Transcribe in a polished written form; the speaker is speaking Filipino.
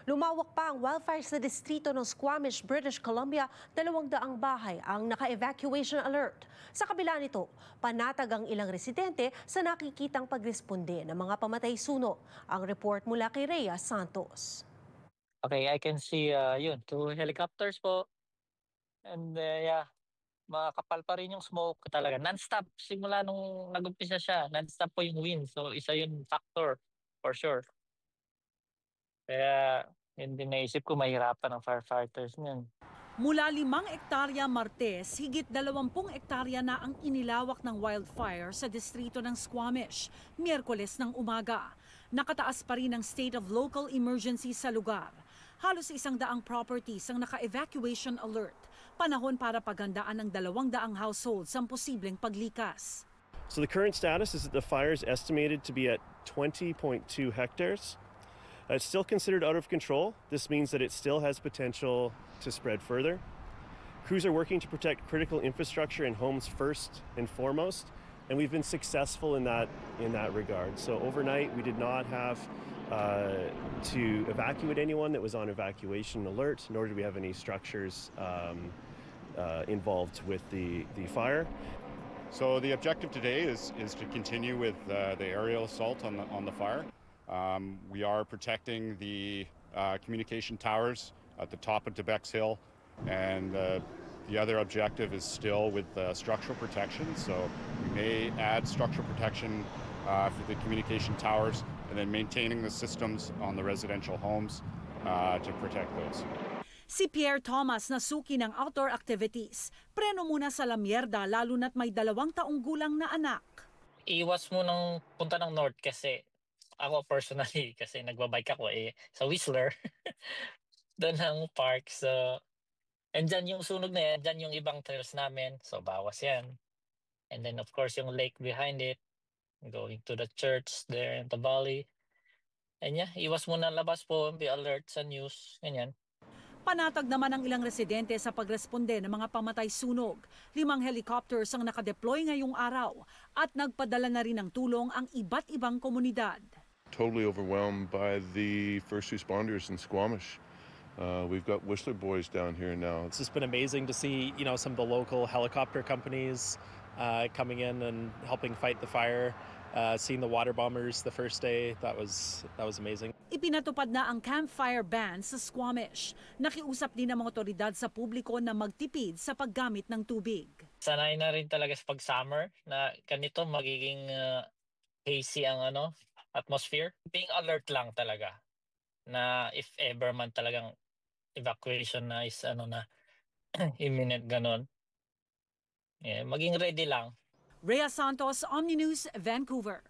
Lumawak pa ang wildfire sa distrito ng Squamish, British Columbia. 200 bahay ang naka-evacuation alert. Sa kabila nito, panatag ang ilang residente sa nakikitang pagresponde ng mga pamatay suno. Ang report mula kay Rhea Santos. Okay, I can see yun, 2 helicopters po. And yeah, makakapal pa rin yung smoke talaga. Non-stop simula nung nag-umpisa siya. Non-stop po yung wind. So isa yun factor for sure. Kaya hindi naisip ko mahirapan ang firefighters niyan. Mula 5 hektarya Martes, higit 20 hektarya na ang inilawak ng wildfire sa distrito ng Squamish, Miyerkules ng umaga. Nakataas pa rin ang state of local emergency sa lugar. Halos 100 properties ang naka-evacuation alert. Panahon para paghandaan ng 200 households ang posibleng paglikas. So the current status is that the fire is estimated to be at 20.2 hectares. It's still considered out of control. This means that it still has potential to spread further. Crews are working to protect critical infrastructure and homes first and foremost, and we've been successful in that regard. So overnight, we did not have to evacuate anyone that was on evacuation alert, nor did we have any structures involved with the fire. So the objective today is to continue with the aerial assault on the fire. We are protecting the communication towers at the top of Debex Hill, and the other objective is still with structural protection. So we may add structural protection for the communication towers, and then maintaining the systems on the residential homes to protect those. Si Pierre Thomas na suki ng outdoor activities. Preno muna sa La Mierda lalo na't may 2 taong gulang na anak. Iwas mo ng punta ng north kasi ako personally, kasi nagbabike ako sa Whistler. Doon ang park. So, and dyan yung sunog na yan, dyan yung ibang trails namin. So, bawas yan. And then, of course, yung lake behind it. Going to the church there in the valley. And yeah, iwas muna labas po. Be alert sa news. Ganyan. Panatag naman ang ilang residente sa pagresponde ng mga pamatay sunog. 5 helicopters ang nakadeploy ngayong araw at nagpadala na rin ng tulong ang iba't ibang komunidad. Totally overwhelmed by the first responders in Squamish. We've got Whistler boys down here now. It's just been amazing to see, some of the local helicopter companies coming in and helping fight the fire. Seeing the water bombers the first day, that was amazing. Ipinatupad na ang campfire ban sa Squamish. Nakiusap din ang mga otoridad sa publiko na magtipid sa paggamit ng tubig. Sanay na rin talaga sa pag-summer na ganito magiging hazy ang atmosphere. Being alert lang talaga na if ever man talagang evacuation na is imminent ganon. Yeah, maging ready lang. Rhea Santos, Omni News, Vancouver.